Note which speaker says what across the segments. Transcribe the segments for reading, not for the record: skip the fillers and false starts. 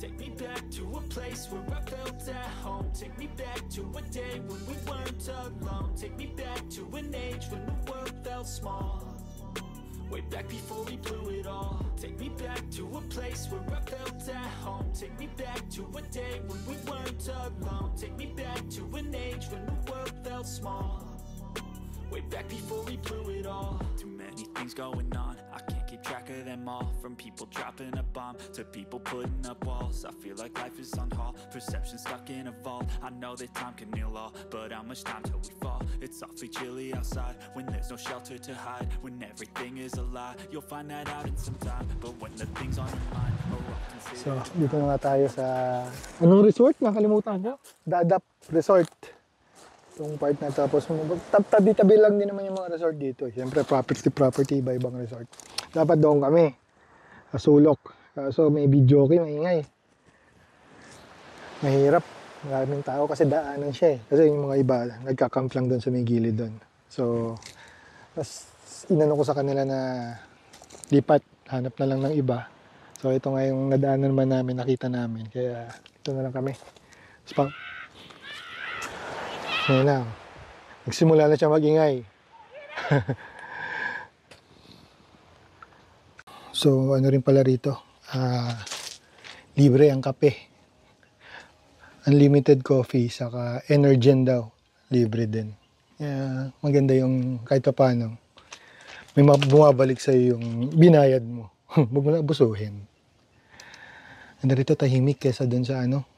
Speaker 1: Take me back to a place where I felt at home. Take me back to a day when we weren't alone. Take me back to an age when the world felt small. Way back before we blew it all. Take me back to a place where I felt at home. Take me back to a day when we weren't alone. Take me back to an age when the world felt small. Way back before we blew it all. Too many things going on, I can't keep track of them all. From people dropping a bomb to people putting up walls. I feel like life is on hold, perception stuck in a vault. I know that time can heal all, but how much time till we fall? It's awfully chilly outside, when there's no shelter to hide. When everything is a lie, you'll find that out in some time. But when the things on your mind are often
Speaker 2: So, dito na nga tayo sa... Anong resort? Nakalimutan ko. Dadap Resort. Itong part na tapos tabi-tabi lang din naman yung mga resort dito. Siyempre property iba-ibang resort. Dapat doon kami sa sulok. So may video okay, maingay. Mahirap. Maraming tao kasi daanan siya eh. Kasi yung mga iba nagka-camp lang doon sa may gilid doon. So tas inano ko sa kanila na lipat, hanap na lang ng iba. So ito nga yung nadaanan naman namin, nakita namin. Kaya ito na lang kami. Spang. Ngayon na, nagsimula na siya mag-ingay. So, ano rin pala rito, libre ang kape. Unlimited coffee, saka Energen daw, libre din. Maganda yung kahit pa paano. May bumabalik sa'yo yung binayad mo. Huwag mo na abusuhin. Ganda rito tahimik kesa dun sa ano.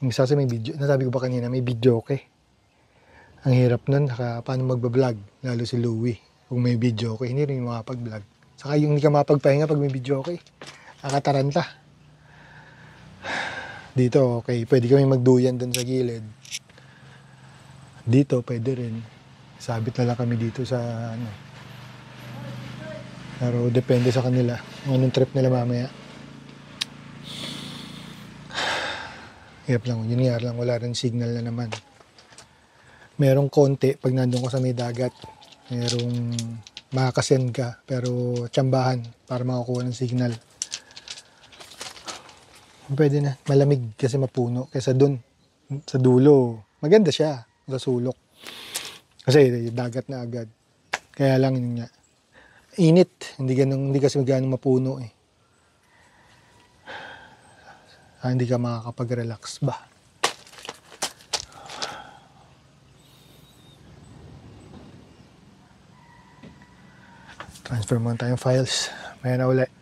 Speaker 2: Yung isa sa may video, nasabi ko ba kanina, may video okay. Ang hirap nun, paano magbablog, lalo si Louie. Kung may video okay, hindi rin makapag-vlog. Saka yung hindi ka mapagpahinga pag may video okay, nakataranta. Dito, okay, pwede kami magduyan dun sa gilid. Dito, pwede rin. Sabit na lang kami dito sa, ano. Pero depende sa kanila, anong trip nila mamaya. Hirap lang, yun nga lang, wala rin signal na naman. Merong konti pag nandun ko sa may dagat. Merong makakasend ka pero tsambahan para makakuha ng signal. Pwede na. Malamig kasi mapuno. Kaysa dun sa dulo. Maganda siya sa sulok. Kasi dagat na agad. Kaya lang yun nga. Init. Hindi kasi ganong mapuno eh. Hindi ka makakapag-relax ba? Transfer muna tayong files. Maya na ulit.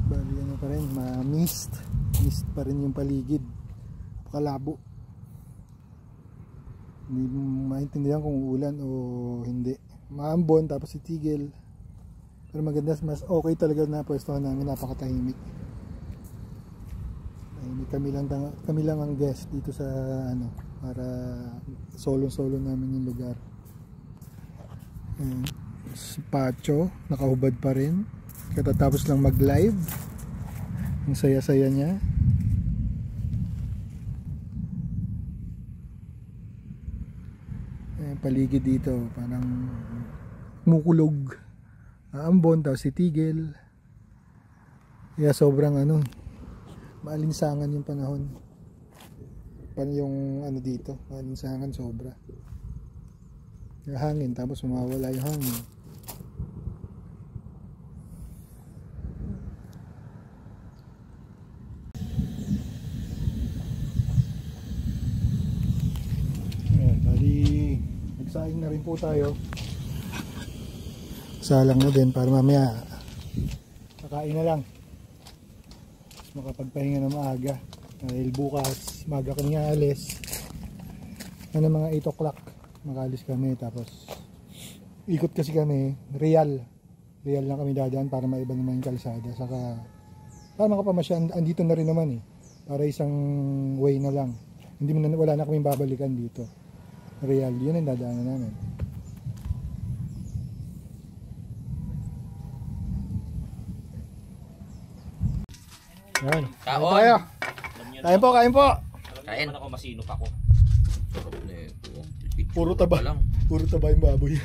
Speaker 2: Bali ano pa rin, mist pa rin yung paligid. Kalabo. Hindi maintindihan kung ulan o hindi. Maambon tapos itigil. Pero maganda, mas okay talaga na pwestuhan namin, napakatahimik. Kami lang ang guest dito sa ano, para solo namin yung lugar. Pacho, nakahubad pa rin. Katatapos lang mag-live. Ang saya-saya niya. Paligid dito parang mukulog, ambon tapos titigil, kaya sobrang ano, maalinsangan yung panahon, yung ano dito, maalinsangan sobra, yung hangin tapos mawawala yung hangin. Saing na rin po tayo. Salang na din para mamaya kakain na lang. Makapagpahinga na maaga. Dahil bukas maaga kami alis. Mga 8 o'clock makalis kami. Tapos ikot kasi kami. Real lang kami dadaan para maiba naman yung kalsada. Saka para makapamasya. Andito na rin naman eh. Para isang way na lang. Wala na kaming babalikan dito. Real, yun ang dadaanan namin. Yan.
Speaker 3: Kaon.
Speaker 2: Tayo. Kain po, kain po.
Speaker 3: Kain.
Speaker 4: Ako masinop ako.
Speaker 3: Sarap na ito.
Speaker 2: Puro taba.
Speaker 3: Pa lang.
Speaker 2: Puro taba yung baboy.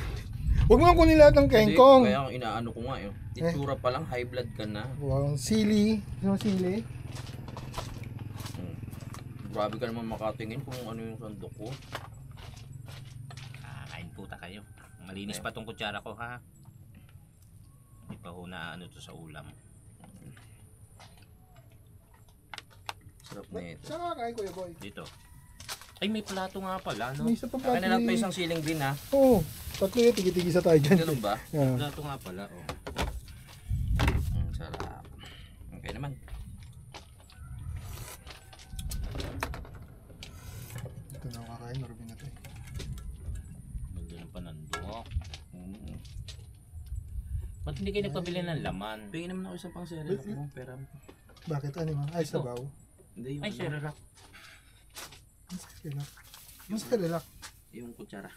Speaker 2: Huwag mo lang kunin lahat ng kengkong.
Speaker 3: Kaya ang inaano ko nga yun. Itsura pa lang, high blood ka na.
Speaker 2: Wow, sili. Ano sili?
Speaker 3: Grabe ka naman makatingin kung ano yung sandok ko.
Speaker 4: Kain puta kayo. Malinis pa tong kutsara ko ha. Hindi pa ho na ano to sa ulam.
Speaker 3: Sarap na ito.
Speaker 2: Saan ka kain, Kuya Boy?
Speaker 4: Dito. Ay may plato nga pala no.
Speaker 2: May isa pa
Speaker 3: Kaya na lang pa isang siling din ha.
Speaker 2: Oo. Tatlo yun, tigi-tigisa tayo dyan.
Speaker 3: Ganun ba?
Speaker 2: Yeah.
Speaker 4: Plato nga pala oh.
Speaker 3: Sarap. Okay naman.
Speaker 2: Ito na ako kakain, marami na tayo.
Speaker 4: Nandiyan pa nandok. Ba't hindi kayo nagpabili ng laman?
Speaker 3: Pingin naman ako isang pang sere. Ako pera.
Speaker 2: Bakit? Ano yung ay
Speaker 4: Ito.
Speaker 2: sabaw?
Speaker 3: Hindi yung
Speaker 4: Ay sir, rak.
Speaker 2: Mas kalilak. Mas kalilak.
Speaker 3: yung kutsara.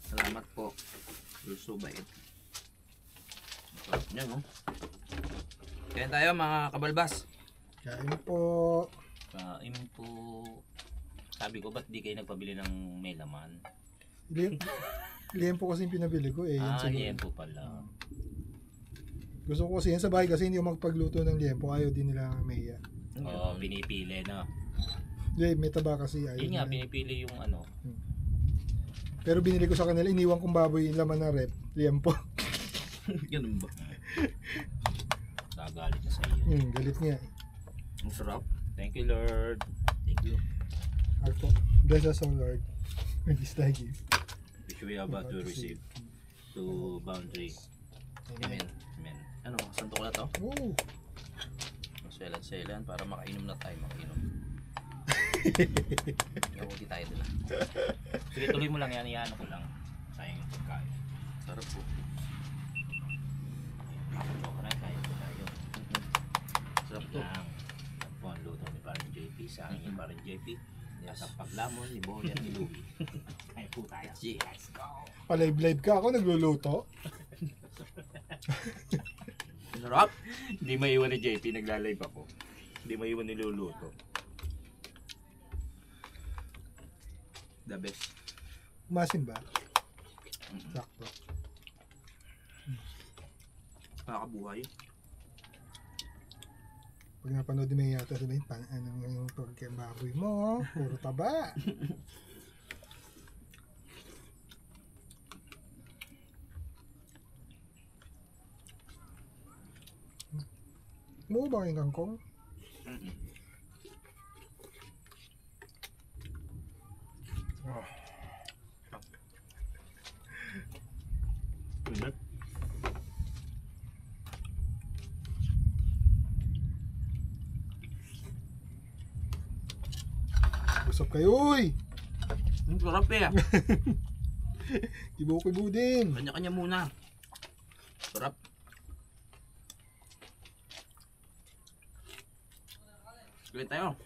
Speaker 3: Salamat po. Luso bait. Sarap niya, no? Kaya tayo mga kabalbas.
Speaker 2: Kain po.
Speaker 4: Kain po. Sabi ko, ba't di kayo nagpabili ng may laman?
Speaker 2: Liyan po kasi yung pinabili ko eh. Yan siguro.
Speaker 4: Yan po pala.
Speaker 2: Gusto ko kasi yan sa bahay kasi hindi ako magpagluto ng liempo. Ayaw din nila Maya.
Speaker 4: Oo, pinipili na.
Speaker 2: Hindi, may taba kasi. Ayaw
Speaker 4: Yun nga,
Speaker 2: nila.
Speaker 4: pinipili yung ano.
Speaker 2: Pero binili ko sa kanila, iniwan kong baboy yung laman ng rep. Liempo.
Speaker 3: Ganun ba?
Speaker 4: Gagalit na sa iyo.
Speaker 2: Galit niya eh.
Speaker 3: Ang sarap.
Speaker 4: Thank you, Lord. Thank you.
Speaker 2: Arpo. Bless us, O Lord. With this thy gift.
Speaker 4: Which we are about to receive to boundary.
Speaker 3: Amen. Amen. Ano, santo ko na to?
Speaker 2: Oh.
Speaker 3: Selan para makainom na tayo, makainom. Nakuti tayo doon.
Speaker 4: Sige, tuloy mo lang yan. Iyan ko lang. Sayang yung pagkain.
Speaker 3: Sarap po.
Speaker 4: Chocolate, kaya po tayo.
Speaker 3: Sarap to.
Speaker 4: Lang. Yan po ang luto ni Parang JP. Sa akin yung Parang JP. Yes. At paglamon ni Boy at ni Louie. Kaya po tayo.
Speaker 3: Yes.
Speaker 4: Let's go.
Speaker 2: Palive-live ka ako, nagluluto.
Speaker 3: Sarap.
Speaker 4: Hindi maiwan ni JP. Nagla-live ako. Hindi maiwan niluluto.
Speaker 3: The best.
Speaker 2: Masin ba? Sakto.
Speaker 3: Nakakabuhay.
Speaker 2: Pag napanood mo yata sabihin, ano yung pagkababoy mo, puro taba. Mo ba yung kangkong? Busog kayo, uy!
Speaker 3: Ang sarap eh.
Speaker 2: Kibo-kibo din.
Speaker 3: Kanya-kanya muna. Sarap. Gawin tayo.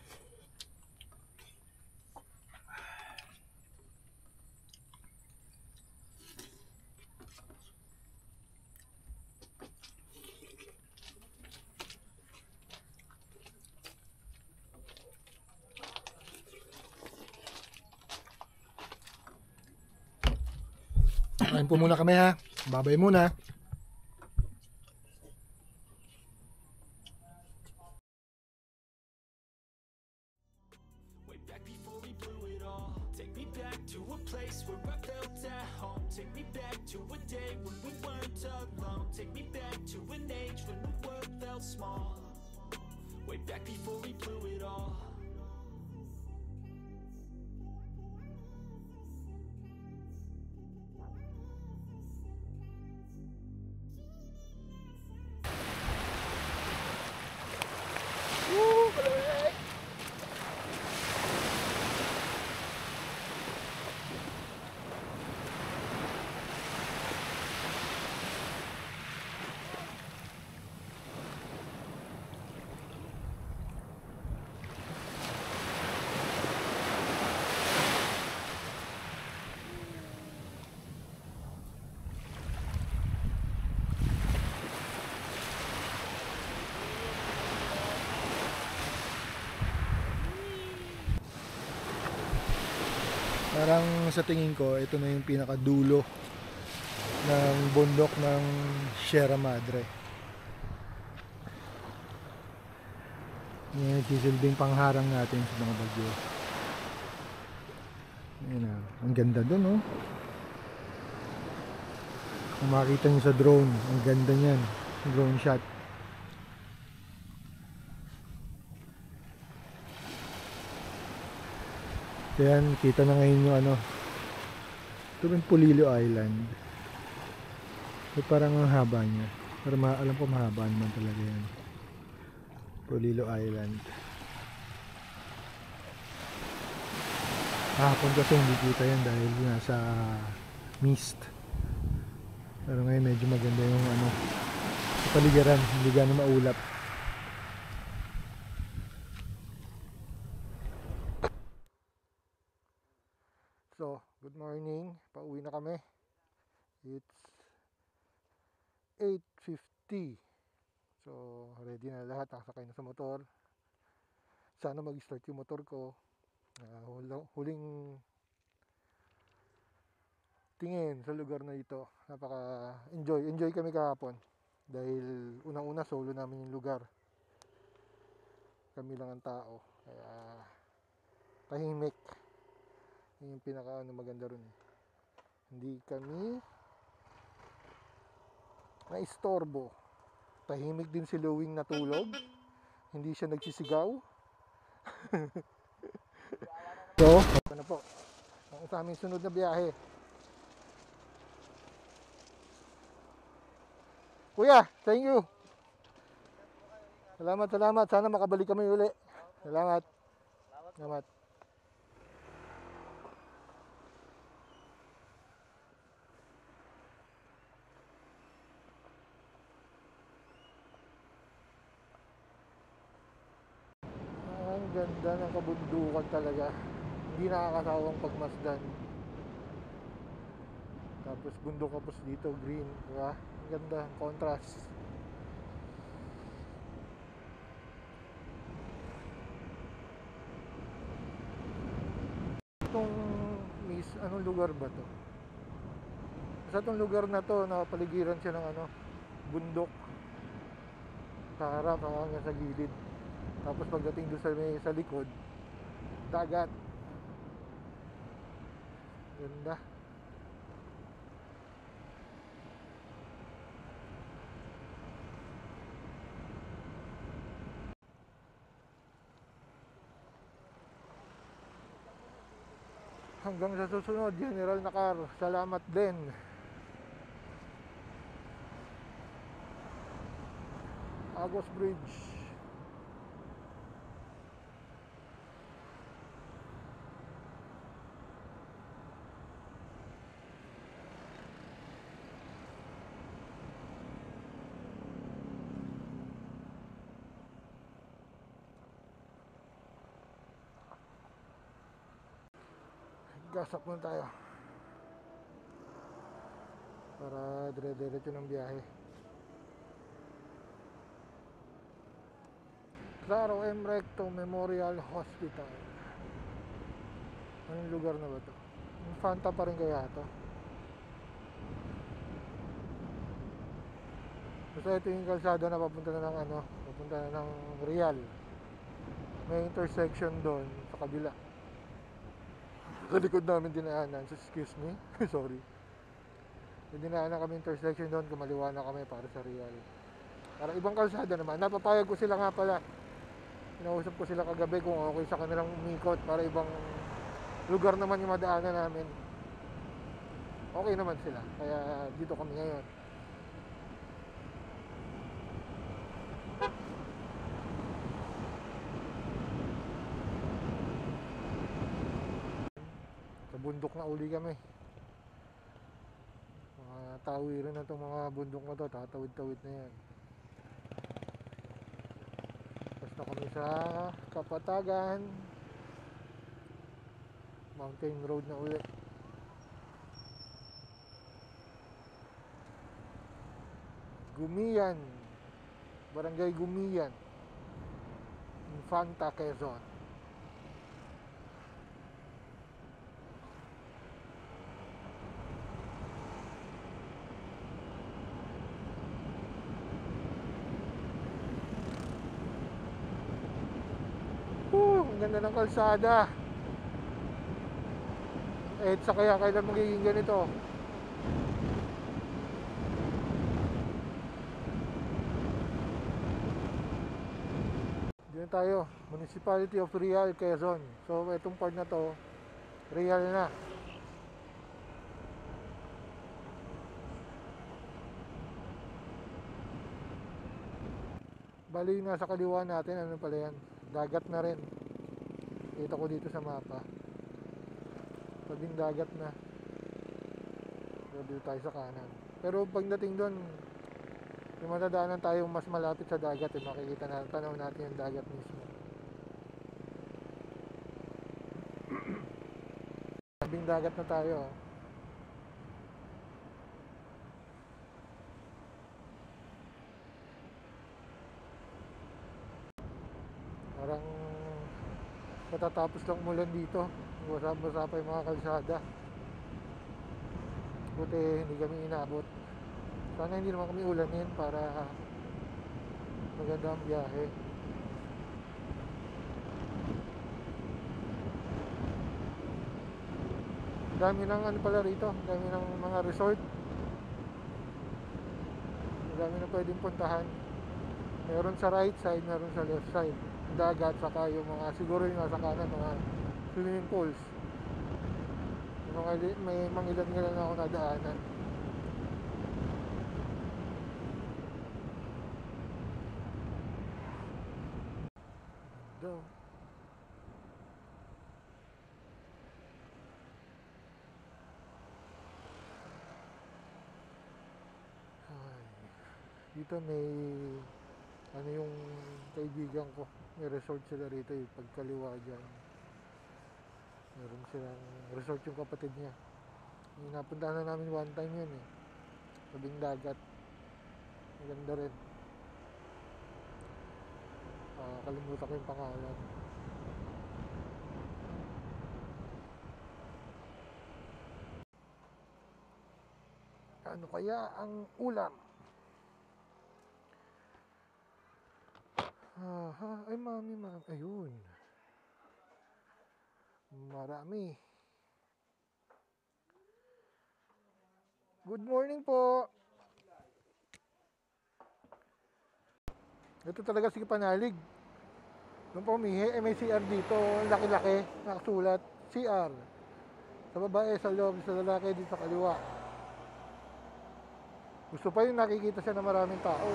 Speaker 2: Kain po muna kami ha. Babay muna.
Speaker 1: Way back before we blew it all. Take me back to a place where I felt at home. Take me back to a day when we weren't alone. Take me back to an age when the world felt small. Way back before we blew it all.
Speaker 2: Parang sa tingin ko, ito na yung pinakadulo ng bundok ng Sierra Madre. Yan, sisilbing pangharang natin sa mga bagyo. Ayan na, ang ganda dun, oh. Kung makita nyo sa drone, ang ganda nyan, drone shot. Ayan, kita na ngayon yung ano, ito yung Polillo Island. So, parang ang haba niya, pero alam ko mahaba naman talaga yan. Polillo Island. Hapon kasi hindi kita yan dahil nasa mist. Pero ngayon medyo maganda yung ano, sa paligiran, hindi gano'ng maulap. So, good morning. Pauwi na kami. It's 8:50. So, ready na lahat. Nakasakay na sa motor. Sana mag-start yung motor ko. Huling tingin sa lugar na ito. Enjoy kami kahapon. Dahil unang-una solo namin yung lugar. Kami lang ang tao. Kaya tahimik. Yun yung maganda ron. Hindi kami naistorbo. Tahimik din si Luwing natulog. Hindi siya nagsisigaw. So, ano po? Ang sa aming sunod na biyahe. Kuya, thank you. Salamat. Sana makabalik kami uli. Salamat. Ang ganda ng kabundukan talaga. Hindi nakakasawang pagmasdan. Tapos bundok kapos dito, green, diba? Ang ganda, contrast. Anong lugar ba to? Sa itong lugar na to, nakapaligiran siya ng bundok. Sa harap, hanggang sa gilid. Tapos pagdating doon sa likod, dagat. Ganda. Hanggang sa susunod, General Nakar. Salamat din. Agos Bridge. Gasap muna tayo para dire-diretso ng biyahe. Claro M. Recto Memorial Hospital. Anong lugar na ba to? Infanta pa rin kaya to? Basta ito yung kalsada na papunta na ng Real. May intersection doon sa kabila. Sa likod namin dinaanan, excuse me, sorry. Dinaanan kami intersection doon, kumaliwa na kami para sa Real. Para ibang kalsada naman, napapayag ko sila nga pala. Inausap ko sila kagabi kung okay sa kanilang umikot para ibang lugar naman yung madaanan namin. Okay naman sila, kaya dito kami ngayon. Bundok na uli kami. Mga tawirin na itong mga bundok na to, tatawid-tawid na yan. Tapos na kami sa Kapatagan, Mountain Road na uli. Gumian, Barangay Gumian, Infanta, Quezon. Ang ganda ng kalsada. Sa kaya kailan magiging ganito? Diyan tayo, Municipality of Real, Quezon. So itong part na to, Real na. Bali yung nasa kaliwa natin, ano pala yan? Dagat na rin. Kita ko dito sa mapa. Tabing dagat na. So dito tayo sa kanan. Pero pagdating doon, yung matadaanan tayo mas malapit sa dagat, makikita natin, tanaw natin yung dagat mismo. Tabing dagat na tayo. Parang katatapos lang umulan dito. Basa-basa pa yung mga kalsada. Buti hindi kami inabot. Sana hindi naman kami ulanin para maganda ang biyahe. Dami ng ano pala rito, dami ng mga resort. Dami na pwedeng puntahan. Meron sa right side, meron sa left side. Dagat, saka yung mga, siguro yung nasa kanan, mga swimming pools. Yung mga, may mangilan-ngilan na ako nadaanan. Dito may ano yung kaibigan ko, may resort sila rito, yung pagkaliwa dyan meron silang resort yung kapatid niya. Yung napuntahan na namin one time yun tabing dagat, maganda rin. Kalimutan ko yung pangalan. Ano kaya ang ulam? Ay mami, ayun. Marami. Good morning po. Ito talaga si Panalig. Nung pumihi, may CR dito, laki-laki, nakasulat, CR. Sa babae, sa loob, sa lalaki, dito sa kaliwa. Gusto pa yung nakikita siya ng maraming tao.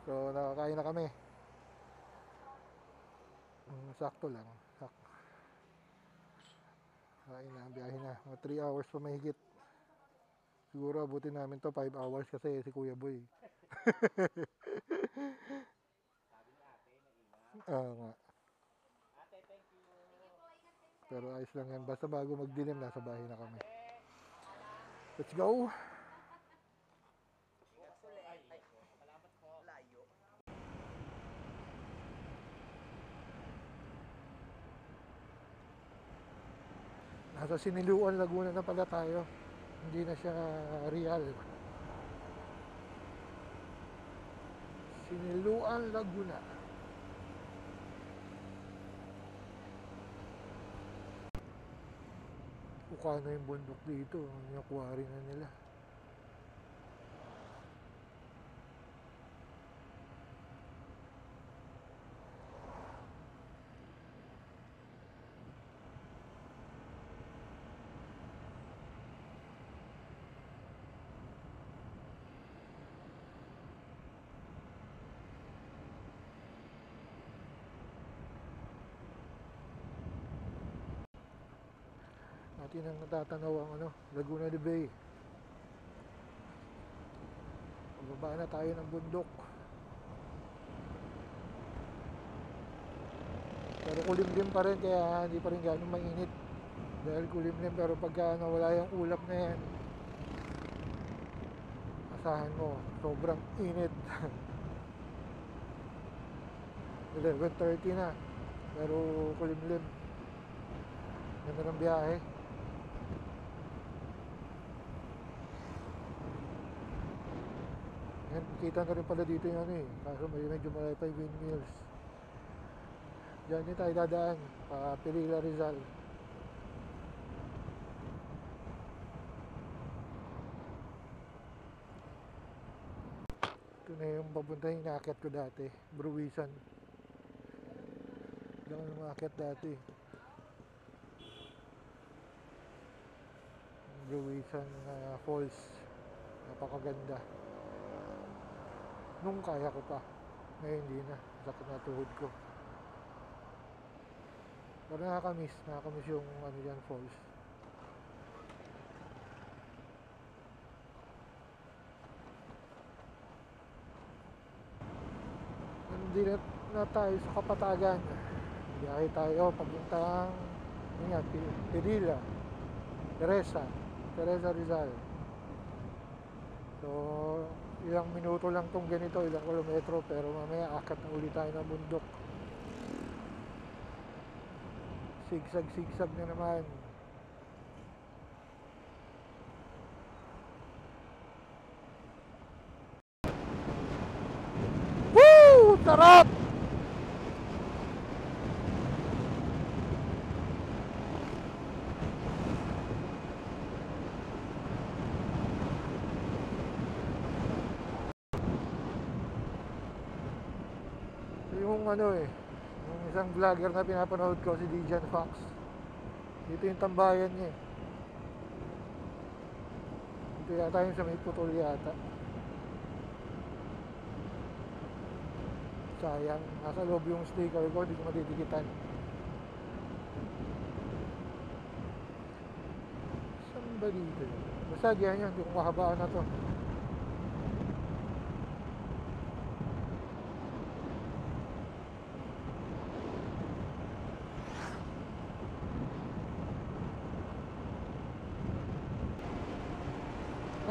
Speaker 2: So, nakakain na kami. Sakto lang. Kain na, biyahe na. Mga 3 hours pa mahigit. Siguro abutin namin to 5 hours kasi si Kuya Boy. Nga. Pero ayos lang yan. Basta bago magdilim, nasa bahay na kami. Let's go! Nasa Siniluan, Laguna na pala tayo. Hindi na siya Real. Siniluan, Laguna. Uka na yung bundok dito. Yung quarry na nila. Natin ang natatanaw ang Laguna de Bay. Pababa na tayo ng bundok. Pero kulimlim pa rin, kaya hindi pa rin gano'ng mainit. Dahil kulimlim, pero pagka nawala yung ulap na yan, asahan mo, sobrang init. 11:30 na, pero kulimlim. Ganda ng biyahe. Yan, makikita na rin pala dito yung ano eh. Kaso medyo malayo pa yung windmills. Diyan din tayo dadaan. Pa Pilila Rizal. Ito na yung papunta yung inaakit ko dati. Bruwisan. Diyan ko yung umaakit dati. Bruwisan Falls. Napakaganda. Nung kaya ko pa. Ngayon hindi na. Sakit na tuhod ko. Pero nakakamiss yung ano dyan, falls. Hindi na tayo sa Kapatagan. Biyahe tayo papuntang Pilila, Teresa Rizal. So ilang minuto lang tong ganito, ilang kilometro, pero mamaya akat na ulit tayo ng bundok. Sigsag na naman. Woo! Sarap! Yung ano eh, yung isang vlogger na pinapanood ko, si Dijan Fox. Dito yung tambayan niya eh. Dito yata yung sa may putol yata. Sayang, nasa loob yung sticker ko, hindi ko matidikitan. Saan ba dito? Basta diyan yun, hindi ko mahabaan na to.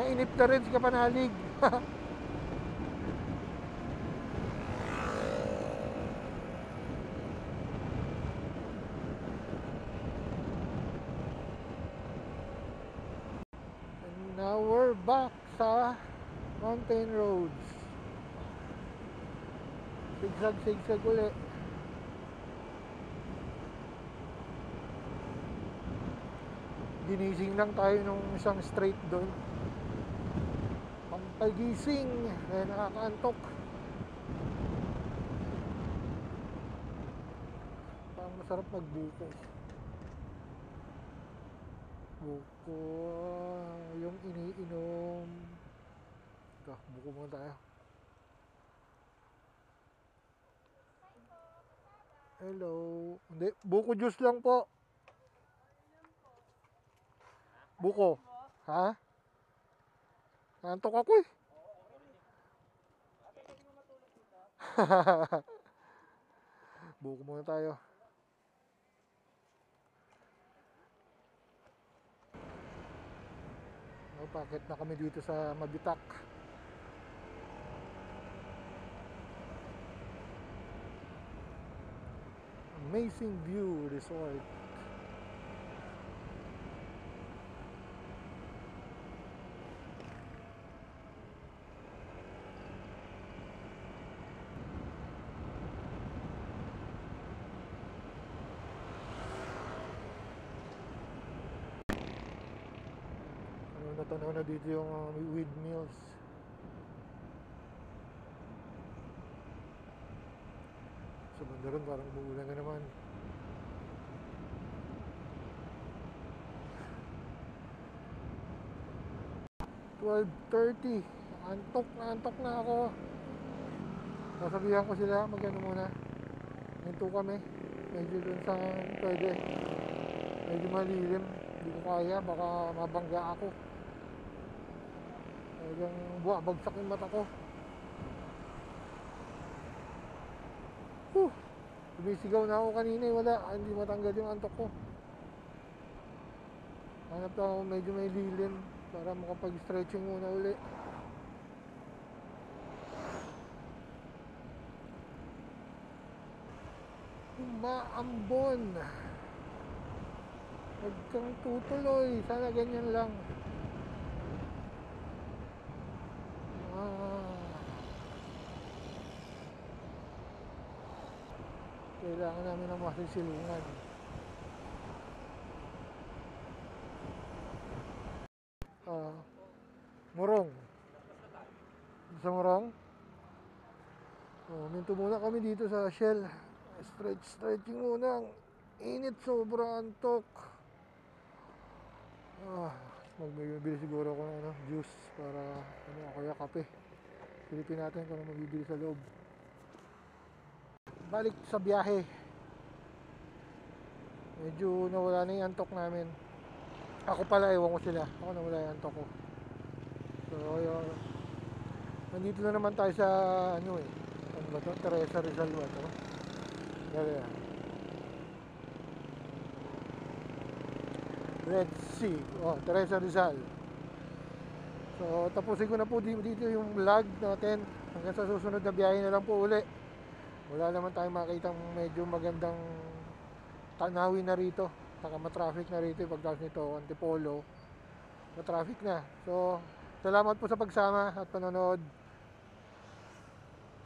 Speaker 2: Nainip na rin si Kapanalig. And now we're back sa mountain roads. Sigsag ulit. Ginising lang tayo nung isang straight doon. Pagising, kaya nakakaantok. Parang masarap magbuko. Buko, yung iniinom. Ito, buko muna tayo. Hello. Hindi, buko juice lang po. Buko. Ha? Nantok ako eh. Buko muna tayo. Pakit na kami dito sa Mabitak. Amazing View Resort. Natanaw na dito yung windmills. Sa banda ron parang umuulan na naman. "12:30, antok na ako." Nasabihan ko sila mag-ano muna, hinto kami medyo dun sa pwede, medyo malilim, hindi ko kaya, baka mabangga ako. Talagang bagsak yung mata ko. Sumisigaw na ako kanina eh, wala, hindi matanggal yung antok ko. Hanap na ako medyo may lilim para makapag-stretching muna uli. Umaambon. Huwag kang tutuloy, sana ganyan lang. Kailangan namin ng masisilungan. Morong. Sa Morong. Minto muna kami dito sa Shell. Stretching muna. Ang init, sobra antok. Magbibili siguro ako ng juice para kaya kape. Silipin natin kung ano mabibili sa loob. Balik sa biyahe. Medyo nawala na yung antok namin. Ako pala, ewan ko sila. Ako nawala yung antok ko. So, nandito na naman tayo sa ano ba to? Teresa Rizal ba to? Gaya. Red Sea. Teresa Rizal. So, tapusin ko na po dito yung vlog natin. Hanggang sa susunod na biyahe na lang po uli. Wala naman tayong makitang medyo magandang tanawin na rito. Saka matraffic na rito. Pagdating nito, Antipolo, matraffic na. So, salamat po sa pagsama at panonood.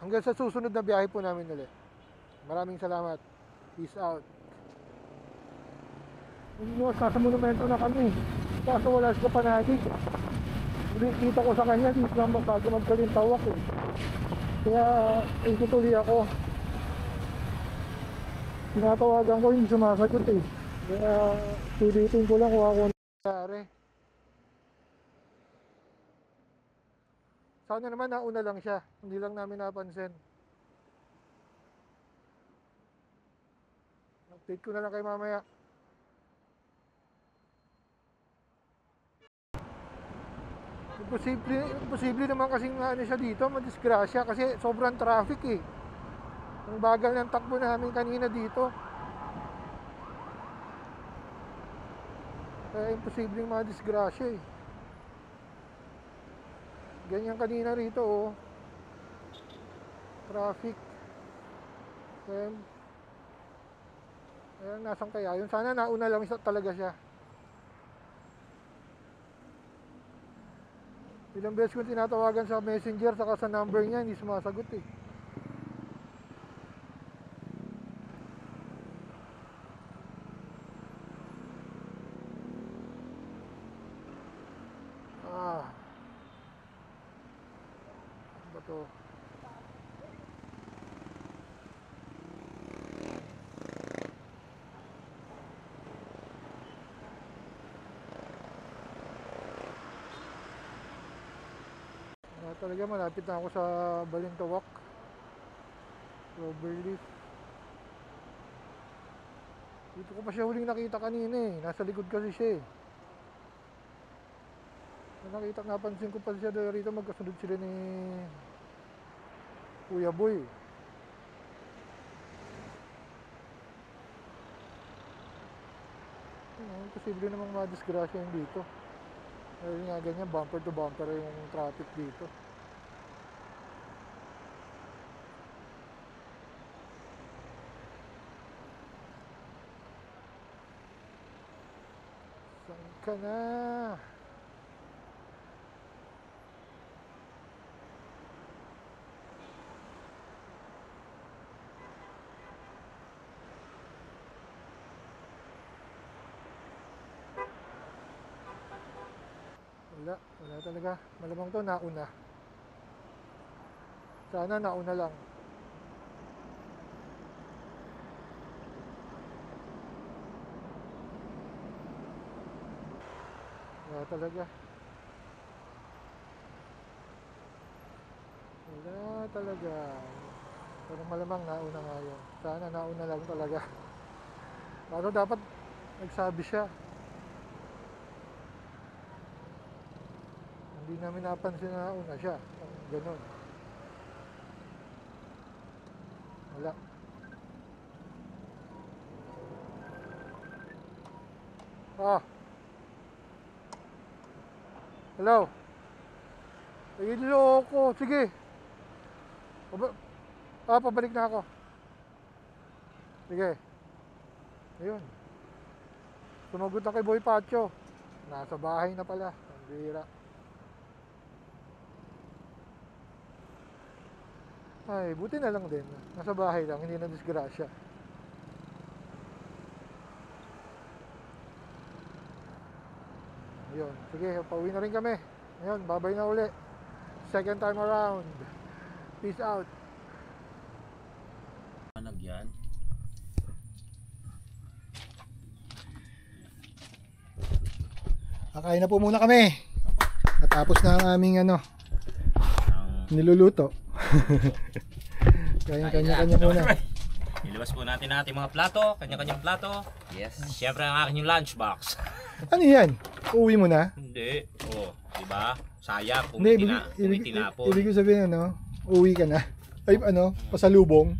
Speaker 2: Hanggang sa susunod na biyahe po namin ulit. Maraming salamat. Peace out. Sa monumento na kami. Kaso wala siya panalig. Kita ko sa kanya, hindi lang bago magkalintawak eh. Kaya itutuloy ako. Tinatawagan ko, hindi sumasagot eh. Kaya tulitin ko lang kung ako nangyari. Sana naman nauna lang siya. Hindi lang namin napansin. Update ko na lang kay mamaya. Imposible naman kasing ano siya dito, madisgrasya kasi sobrang traffic eh. Ang bagal ng takbo namin kanina dito. Kaya imposibleng madisgrasya eh. Ganyan kanina rito oh. Traffic. Kaya nasan kaya yun? Sana nauna lang talaga siya. Ilang beses ko tinatawagan sa messenger saka sa number niya, hindi sumasagot eh. Ano ba to? Talaga malapit na ako sa Balintawak, Cloverleaf. Dito ko pa siya huling nakita kanina eh. Nasa likod kasi siya eh. Napansin ko pa siya rito, magkasunod sila ni Kuya Boy. Posible namang madisgrasya yung dito. Dahil nga ganyan, bumper to bumper yung traffic dito. Saan ka na? Wala talaga. Malamang to nauna. Sana nauna lang. Wala talaga. Wala talaga. Pero malamang nauna nga yun. Sana nauna lang talaga. Pero dapat nagsabi siya. Hindi namin napansin na nauna siya. Ganon. Wala. Hello. Iloko. Sige. Pabalik na ako. Sige. Ayun. Sumagot na kay Boy Pacho. Nasa bahay na pala. Ang bihira. Ay, buti na lang din. Nasa bahay lang, hindi na disgrasya. Yun. Sige, pauwi na rin kami. Ngayon, babay na uli. Second time around. Peace out.
Speaker 4: Yan.
Speaker 2: Kakain na po muna kami. Natapos na ang aming niluluto. Kanya-kanya muna.
Speaker 4: Nilabas po natin ang ating mga plato, kanya-kanyang plato. Yes. Siyempre ang aking yung lunchbox.
Speaker 2: Ano yan? Uuwi mo na?
Speaker 4: Hindi. Oh, di ba? Sayang kung
Speaker 2: Hindi,
Speaker 4: may tinapon.
Speaker 2: ibig ko sabihin uwi ka na. Ay pasalubong.